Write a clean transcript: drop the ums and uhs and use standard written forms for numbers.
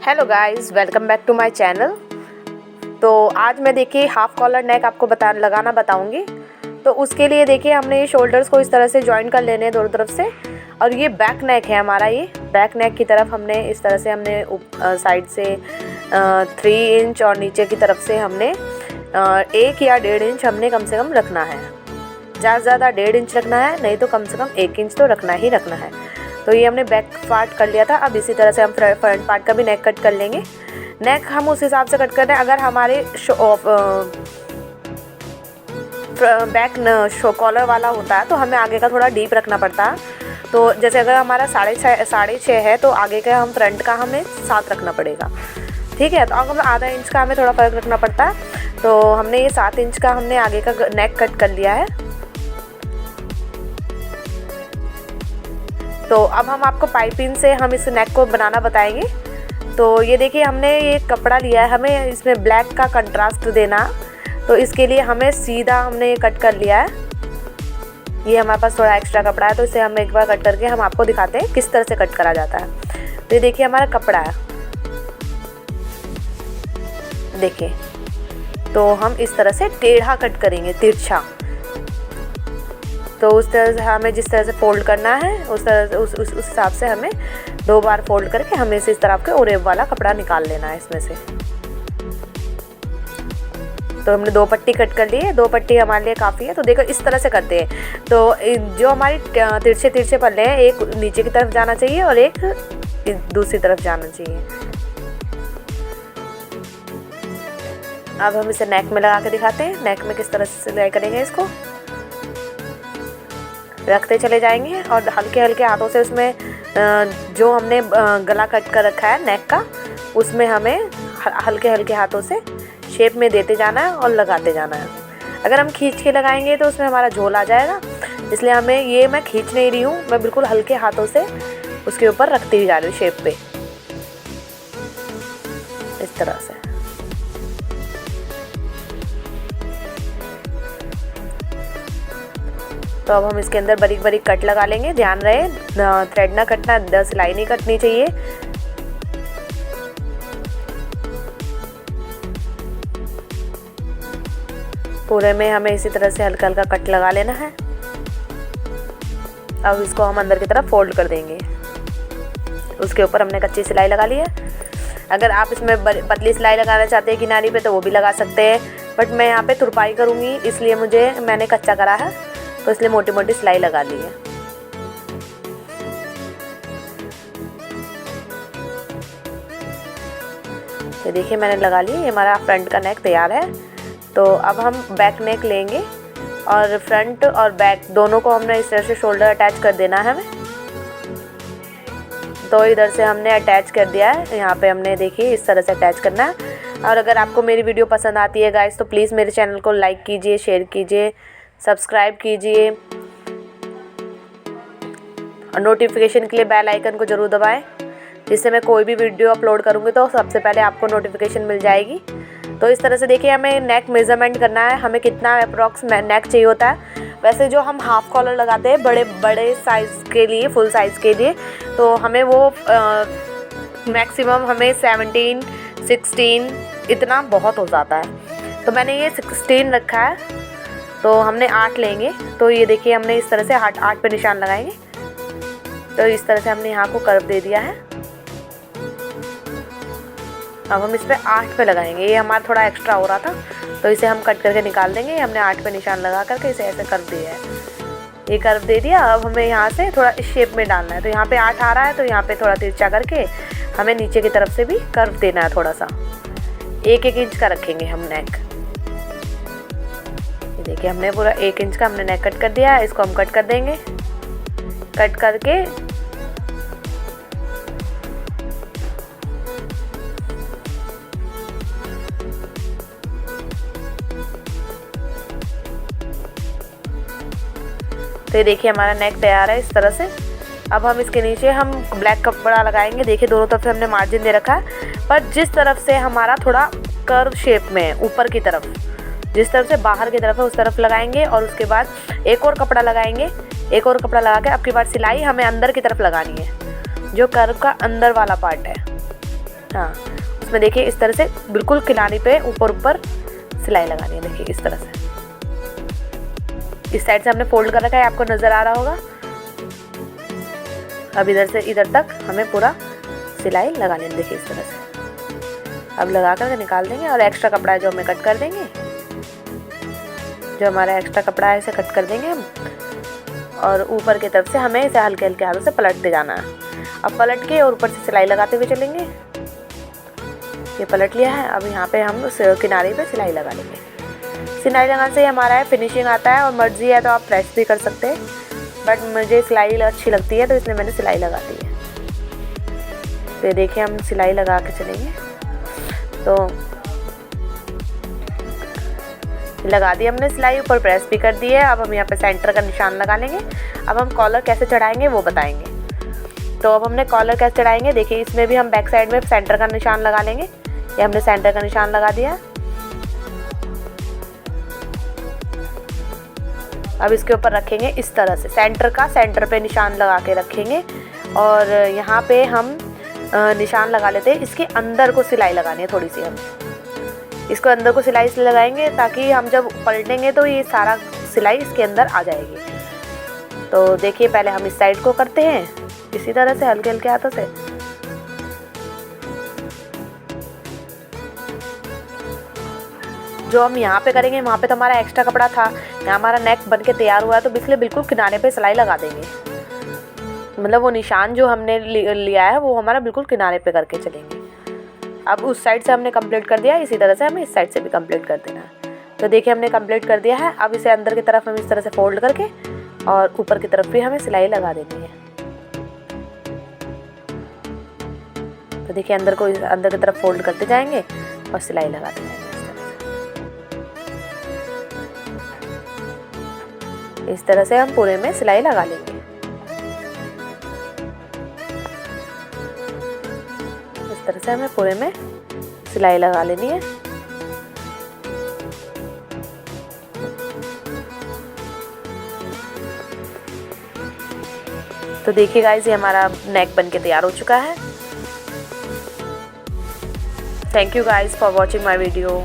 Hello guys, welcome back to my channel. तो आज मैं देखिए हाफ कॉलर नेक आपको लगाना बताऊंगी। तो उसके लिए देखिए हमने ये शोल्डर्स को इस तरह से जॉइन कर लेने हैं दोनों तरफ से। और ये बैक नेक है हमारा। ये बैक नेक की तरफ हमने इस तरह से हमने साइड से 3 इंच और नीचे की तरफ से हमने 1 या 1.5 इंच हमने कम से कम रखना है। ज़्यादा से ज़्यादा 1.5 इंच रखना है, नहीं तो कम से कम 1 इंच तो रखना ही रखना है। तो ये हमने बैक पार्ट कर लिया था। अब इसी तरह से हम फ्रंट पार्ट का भी नेक कट कर लेंगे। नेक हम उस हिसाब से कट कर रहे हैं। अगर हमारे बैक कॉलर वाला होता है तो हमें आगे का थोड़ा डीप रखना पड़ता है। तो जैसे अगर हमारा 6.5 है तो आगे का हम फ्रंट का हमें 7 रखना पड़ेगा। ठीक है, तो अब आधा इंच का हमें थोड़ा फ़र्क रखना पड़ता है। तो हमने ये 7 इंच का हमने आगे का नेक कट कर लिया है। तो अब हम आपको पाइपिंग से हम इस नेक को बनाना बताएंगे। तो ये देखिए हमने ये कपड़ा लिया है, हमें इसमें ब्लैक का कंट्रास्ट देना। तो इसके लिए हमें सीधा हमने ये कट कर लिया है। ये हमारे पास थोड़ा एक्स्ट्रा कपड़ा है, तो इसे हम एक बार कट करके हम आपको दिखाते हैं किस तरह से कट करा जाता है। तो ये देखिए हमारा कपड़ा है, देखिए। तो हम इस तरह से टेढ़ा कट करेंगे, तिरछा। तो उस तरह से हमें जिस तरह से फोल्ड करना है उस तरह उस हिसाब से हमें 2 बार फोल्ड करके हमें इस तरफ के ओरेब वाला कपड़ा निकाल लेना है इसमें से। तो हमने 2 पट्टी कट कर ली है। 2 पट्टी हमारे लिए काफ़ी है। तो देखो इस तरह से करते हैं। तो जो हमारी तिरछे पल्ले हैं, एक नीचे की तरफ जाना चाहिए और एक दूसरी तरफ जाना चाहिए। अब हम इसे नेक में लगा के दिखाते हैं। नेक में किस तरह से सिलाई करेंगे, इसको रखते चले जाएंगे और हल्के हल्के हाथों से उसमें जो हमने गला कट कर रखा है नेक का, उसमें हमें हल्के हल्के हाथों से शेप में देते जाना है और लगाते जाना है। अगर हम खींच के लगाएंगे तो उसमें हमारा झोल आ जाएगा, इसलिए मैं खींच नहीं रही हूँ, मैं बिल्कुल हल्के हाथों से उसके ऊपर रखती ही जा रही हूँ शेप पे, इस तरह से। तो अब हम इसके अंदर बारीक बारीक कट लगा लेंगे। ध्यान रहे थ्रेड ना कटना, सिलाई नहीं कटनी चाहिए। पूरे में हमें इसी तरह से हल्का हल्का कट लगा लेना है। अब इसको हम अंदर की तरफ फोल्ड कर देंगे। उसके ऊपर हमने कच्ची सिलाई लगा ली है। अगर आप इसमें पतली सिलाई लगाना चाहते हैं किनारी पे तो वो भी लगा सकते हैं, बट मैं यहाँ पे तुरपाई करूँगी इसलिए मैंने कच्चा करा है, तो इसलिए मोटी मोटी सिलाई लगा ली है। ये देखिए मैंने लगा ली। ये हमारा फ्रंट का नेक तैयार है। तो अब हम बैक नेक लेंगे और फ्रंट और बैक दोनों को हमने इस तरह से शोल्डर अटैच कर देना है हमें। तो इधर से हमने अटैच कर दिया है, यहाँ पे हमने देखिए इस तरह से अटैच करना है। और अगर आपको मेरी वीडियो पसंद आती है गाइस तो प्लीज़ मेरे चैनल को लाइक कीजिए, शेयर कीजिए, सब्सक्राइब कीजिए और नोटिफिकेशन के लिए बेल आइकन को ज़रूर दबाएं, जिससे मैं कोई भी वीडियो अपलोड करूँगी तो सबसे पहले आपको नोटिफिकेशन मिल जाएगी। तो इस तरह से देखिए हमें नेक मेज़रमेंट करना है, हमें कितना अप्रॉक्स नेक चाहिए होता है। वैसे जो हम हाफ कॉलर लगाते हैं बड़े साइज़ के लिए, फुल साइज़ के लिए, तो हमें वो मैक्सिमम हमें 17, 16 इतना बहुत हो जाता है। तो मैंने ये 16 रखा है। तो हमने 8 लेंगे। तो ये देखिए हमने इस तरह से 8 पे निशान लगाएंगे। तो इस तरह से हमने यहाँ को कर्व दे दिया है। अब हम इस पे 8 पे लगाएंगे। ये हमारा थोड़ा एक्स्ट्रा हो रहा था तो इसे हम कट करके निकाल देंगे। हमने 8 पे निशान लगा करके इसे ऐसे कर्व दिया है। ये कर्व दे दिया। अब हमें यहाँ से थोड़ा इस शेप में डालना है। तो यहाँ पे 8 आ रहा है, तो यहाँ पे थोड़ा तिरछा करके हमें नीचे की तरफ से भी कर्व देना है। थोड़ा सा 1-1 इंच का रखेंगे हम नेक। देखिए हमने पूरा 1 इंच का हमने नेक कट कर दिया है। इसको हम कट कर देंगे। कट करके तो ये देखिए हमारा नेक तैयार है इस तरह से। अब हम इसके नीचे हम ब्लैक कपड़ा लगाएंगे। देखिए दोनों तरफ से हमने मार्जिन दे रखा है, पर जिस तरफ से हमारा थोड़ा कर्व शेप में है, ऊपर की तरफ, जिस तरफ से बाहर की तरफ है उस तरफ लगाएंगे। और उसके बाद एक और कपड़ा लगाएंगे। एक और कपड़ा लगा के अब की बार सिलाई हमें अंदर की तरफ लगानी है, जो कर्व का अंदर वाला पार्ट है। हाँ, उसमें देखिए इस तरह से बिल्कुल किनारे पे ऊपर सिलाई लगानी है। देखिए इस तरह से, इस साइड से हमने फोल्ड कर रखा है, आपको नज़र आ रहा होगा। अब इधर से इधर तक हमें पूरा सिलाई लगा लेनी। देखिए इस तरह से अब लगा कर निकाल देंगे और एक्स्ट्रा कपड़ा है जो हमें कट कर देंगे। जो हमारा एक्स्ट्रा कपड़ा है इसे कट कर देंगे हम, और ऊपर की तरफ से हमें इसे हल्के हल्के हाथों से पलटते जाना है। अब पलट के और ऊपर से सिलाई लगाते हुए चलेंगे। ये पलट लिया है, अब यहाँ पे हम उस किनारे पे सिलाई लगा लेंगे। सिलाई लगाने से हमारा है फिनिशिंग आता है, और मर्जी है तो आप प्रेस भी कर सकते हैं, बट मुझे सिलाई अच्छी लगती है तो इसलिए मैंने सिलाई लगा दी है। तो देखिए हम सिलाई लगा के चलेंगे। तो लगा दी हमने सिलाई, ऊपर प्रेस भी कर दी है। अब हम यहाँ पे सेंटर का निशान लगा लेंगे। अब हम कॉलर कैसे चढ़ाएंगे वो बताएंगे। तो अब हमने कॉलर कैसे चढ़ाएंगे, देखिए इसमें भी हम बैक साइड में सेंटर का निशान लगा लेंगे। ये हमने सेंटर का निशान लगा दिया। अब इसके ऊपर रखेंगे इस तरह से, सेंटर पे निशान लगा के रखेंगे, और यहाँ पे हम निशान लगा लेते हैं। इसके अंदर को सिलाई लगानी है थोड़ी सी, हम इसको अंदर को सिलाई इसलिए लगाएंगे ताकि हम जब पलटेंगे तो ये सारा सिलाई इसके अंदर आ जाएगी। तो देखिए पहले हम इस साइड को करते हैं इसी तरह से हल्के हल्के हाथों से। जो हम यहाँ पे करेंगे वहाँ पे तो हमारा एक्स्ट्रा कपड़ा था, यहाँ हमारा नेक बन के तैयार हुआ है, तो इसलिए बिल्कुल किनारे पे सिलाई लगा देंगे। मतलब वो निशान जो हमने लिया है वो हमारा बिल्कुल किनारे पे करके चलेंगे। अब उस साइड से हमने कंप्लीट कर दिया, इसी तरह से हमें इस साइड से भी कंप्लीट कर देना है। तो देखिए हमने कंप्लीट कर दिया है। अब इसे अंदर की तरफ हम इस तरह से फोल्ड करके और ऊपर की तरफ भी हमें सिलाई लगा देनी है। तो देखिए अंदर की तरफ फोल्ड करते जाएंगे और सिलाई लगाते जाएंगे इस तरह से हम पूरे में सिलाई लगा लेंगे। इस तरह से हमें पूरे में सिलाई लगा लेनी है। तो देखिए गाइस ये हमारा नेक बन के तैयार हो चुका है। Thank you guys for watching my video.